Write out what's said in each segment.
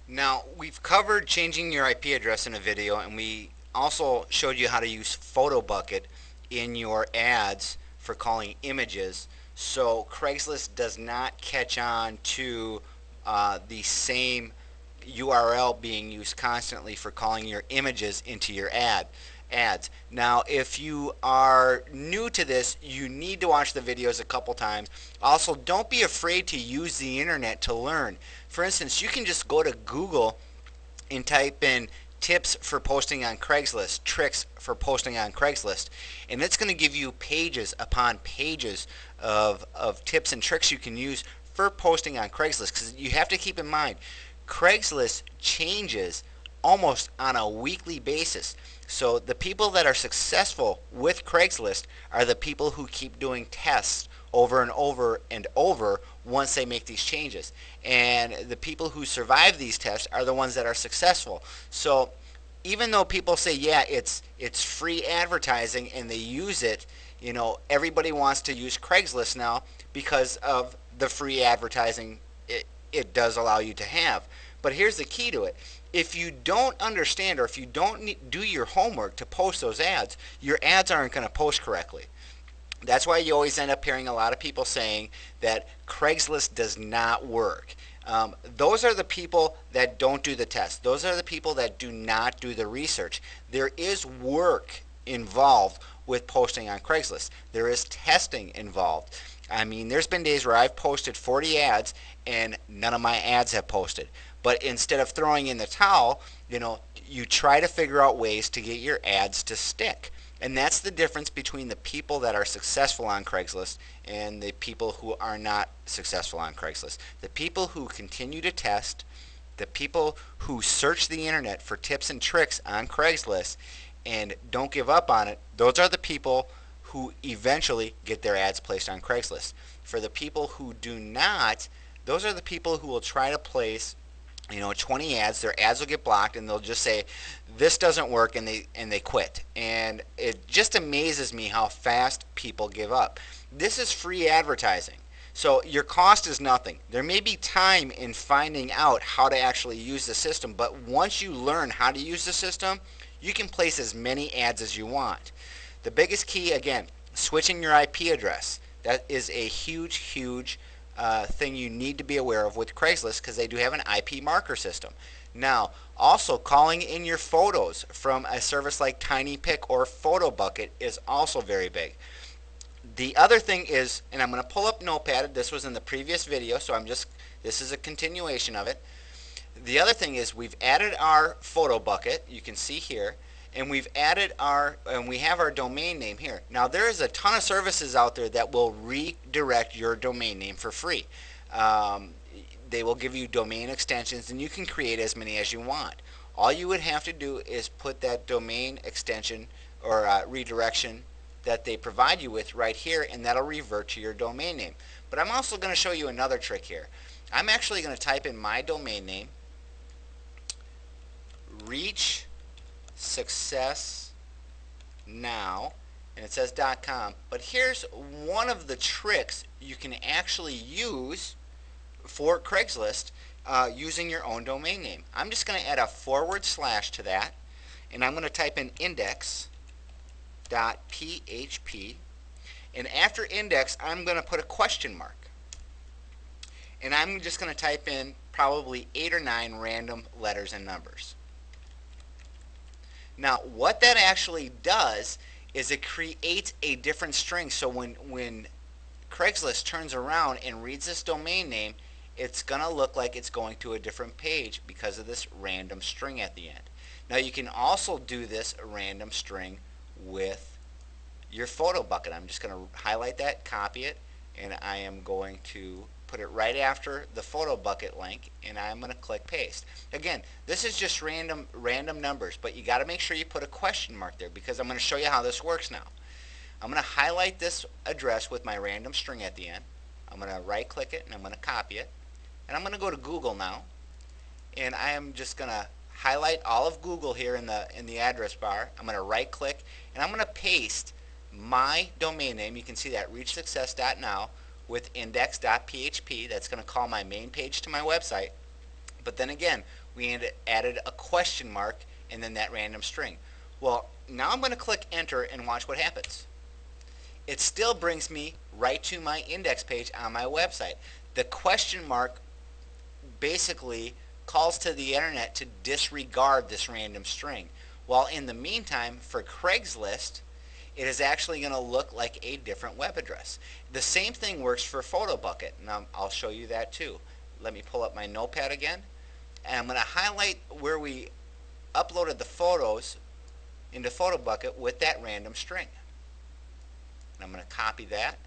Now, we've covered changing your IP address in a video, and we also showed you how to use Photo Bucket in your ads for calling images, so Craigslist does not catch on to the same URL being used constantly for calling your images into your ads. Now, if you are new to this, you need to watch the videos a couple times. Also, don't be afraid to use the internet to learn. For instance, you can just go to Google and type in tips for posting on Craigslist, tricks for posting on Craigslist, and it's going to give you pages upon pages of tips and tricks you can use for posting on Craigslist. Because you have to keep in mind, Craigslist changes almost on a weekly basis. So the people that are successful with Craigslist are the people who keep doing tests over and over and over once they make these changes. And the people who survive these tests are the ones that are successful. So even though people say, yeah, it's free advertising and they use it, everybody wants to use Craigslist now because of the free advertising it does allow you to have. But here's the key to it. If you don't understand, or if you don't do your homework to post those ads, your ads aren't going to post correctly. That's why you always end up hearing a lot of people saying that Craigslist does not work. Those are the people that don't do the test. Those are the people that do not do the research. There is work involved with posting on Craigslist. There is testing involved. I mean, there's been days where I've posted 40 ads and none of my ads have posted. But instead of throwing in the towel, you try to figure out ways to get your ads to stick. And that's the difference between the people that are successful on Craigslist and the people who are not successful on Craigslist. The people who continue to test, the people who search the internet for tips and tricks on Craigslist and don't give up on it, those are the people who eventually get their ads placed on Craigslist. For the people who do not, those are the people who will try to place 20 ads. Their ads will get blocked and they'll just say this doesn't work, and they quit. And it just amazes me how fast people give up. This is free advertising, so your cost is nothing. There may be time in finding out how to actually use the system, but once you learn how to use the system, you can place as many ads as you want. The biggest key, again, switching your IP address. That is a huge thing you need to be aware of with Craigslist, because they do have an IP marker system. Now, also calling in your photos from a service like TinyPic or Photo Bucket is also very big. The other thing is, and I'm going to pull up Notepad. This was in the previous video, so this is a continuation of it. The other thing is we've added our Photo Bucket, you can see here, and we have our domain name here. Now, there is a ton of services out there that will redirect your domain name for free. They will give you domain extensions, and you can create as many as you want. All you would have to do is put that domain extension or redirection that they provide you with right here, and that'll revert to your domain name. But I'm also going to show you another trick here. I'm actually going to type in my domain name, reach success now, and it says .com. But here's one of the tricks you can actually use for Craigslist using your own domain name. I'm just going to add a / to that, and I'm going to type in index.php, and after index I'm going to put a question mark, and I'm just going to type in probably 8 or 9 random letters and numbers. Now, what that actually does is it creates a different string. So when Craigslist turns around and reads this domain name, it's going to look like it's going to a different page because of this random string at the end. Now, you can also do this random string with your Photo Bucket. I'm just going to highlight that, copy it, and I am going to put it right after the Photo Bucket link, and I'm going to click paste. Again, this is just random numbers, but you got to make sure you put a question mark there, because I'm going to show you how this works now. I'm going to highlight this address with my random string at the end. I'm going to right click it and I'm going to copy it, and I'm going to go to Google now, and I am just going to highlight all of Google here in the address bar. I'm going to right click and I'm going to paste my domain name. You can see that, reachsuccess.now, with index.php. That's going to call my main page to my website. But then again, we added a question mark and then that random string. Well, now I'm going to click enter and watch what happens. It still brings me right to my index page on my website. The question mark basically calls to the internet to disregard this random string. While in the meantime, for Craigslist, it is actually going to look like a different web address. The same thing works for PhotoBucket. Now I'll show you that too. Let me pull up my notepad again, and I'm going to highlight where we uploaded the photos into PhotoBucket with that random string. And I'm going to copy that,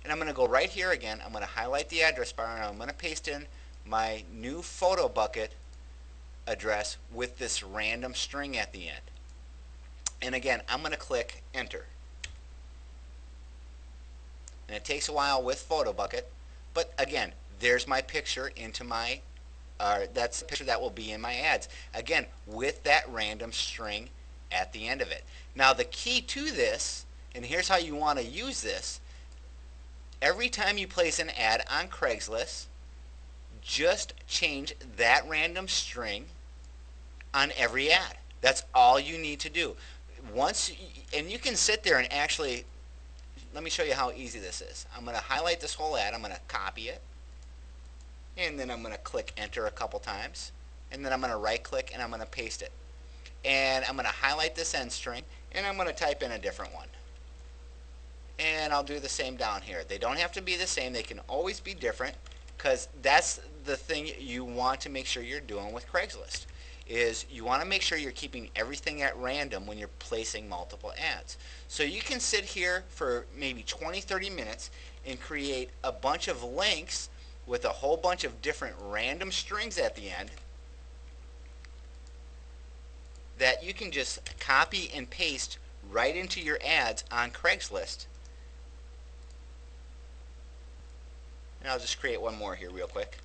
and I'm going to go right here again. I'm going to highlight the address bar, and I'm going to paste in my new PhotoBucket address with this random string at the end. And again, I'm going to click enter. And it takes a while with PhotoBucket, but again, there's my picture into my, that's the picture that will be in my ads. Again, with that random string at the end of it. Now the key to this, and here's how you want to use this, every time you place an ad on Craigslist, just change that random string on every ad. That's all you need to do. And you can sit there and actually, let me show you how easy this is. I'm going to highlight this whole ad, I'm going to copy it, and then I'm going to click enter a couple times, and then I'm going to right click and I'm going to paste it. And I'm going to highlight this end string, and I'm going to type in a different one. And I'll do the same down here. They don't have to be the same, they can always be different, because that's the thing you want to make sure you're doing with Craigslist, is you want to make sure you're keeping everything at random when you're placing multiple ads. So you can sit here for maybe 20-30 minutes and create a bunch of links with a whole bunch of different random strings at the end that you can just copy and paste right into your ads on Craigslist. And I'll just create one more here real quick.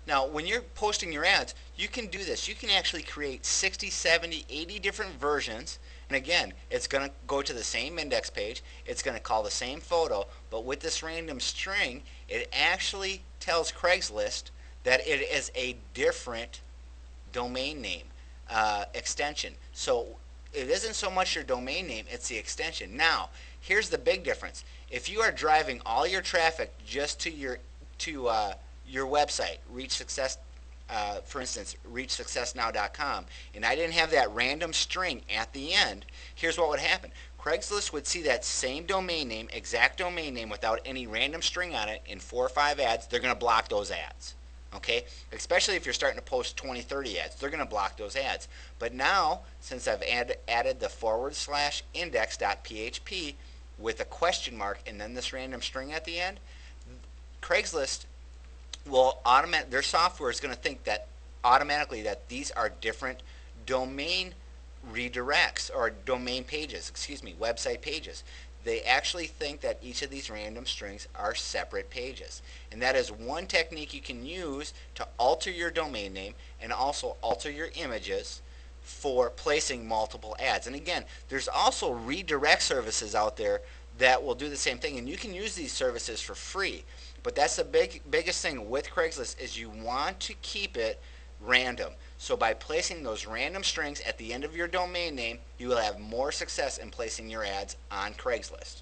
Now, when you're posting your ads, you can do this. You can actually create 60, 70, 80 different versions. And again, it's going to go to the same index page. It's going to call the same photo. But with this random string, it actually tells Craigslist that it is a different domain name extension. So it isn't so much your domain name, it's the extension. Now, here's the big difference. If you are driving all your traffic just to your website, Reach Success, for instance, reachsuccessnow.com, and I didn't have that random string at the end, here's what would happen. Craigslist would see that same domain name, exact domain name, without any random string on it in 4 or 5 ads. They're going to block those ads. Okay? Especially if you're starting to post 20, 30 ads. They're going to block those ads. But now, since I've added the /index.php with a question mark and then this random string at the end, Craigslist will their software is going to think that automatically that these are different domain redirects, or domain pages, website pages. They actually think that each of these random strings are separate pages. And that is one technique you can use to alter your domain name and also alter your images for placing multiple ads. And again, there's also redirect services out there that will do the same thing, and you can use these services for free. But that's the biggest thing with Craigslist, is you want to keep it random. So by placing those random strings at the end of your domain name, you will have more success in placing your ads on Craigslist.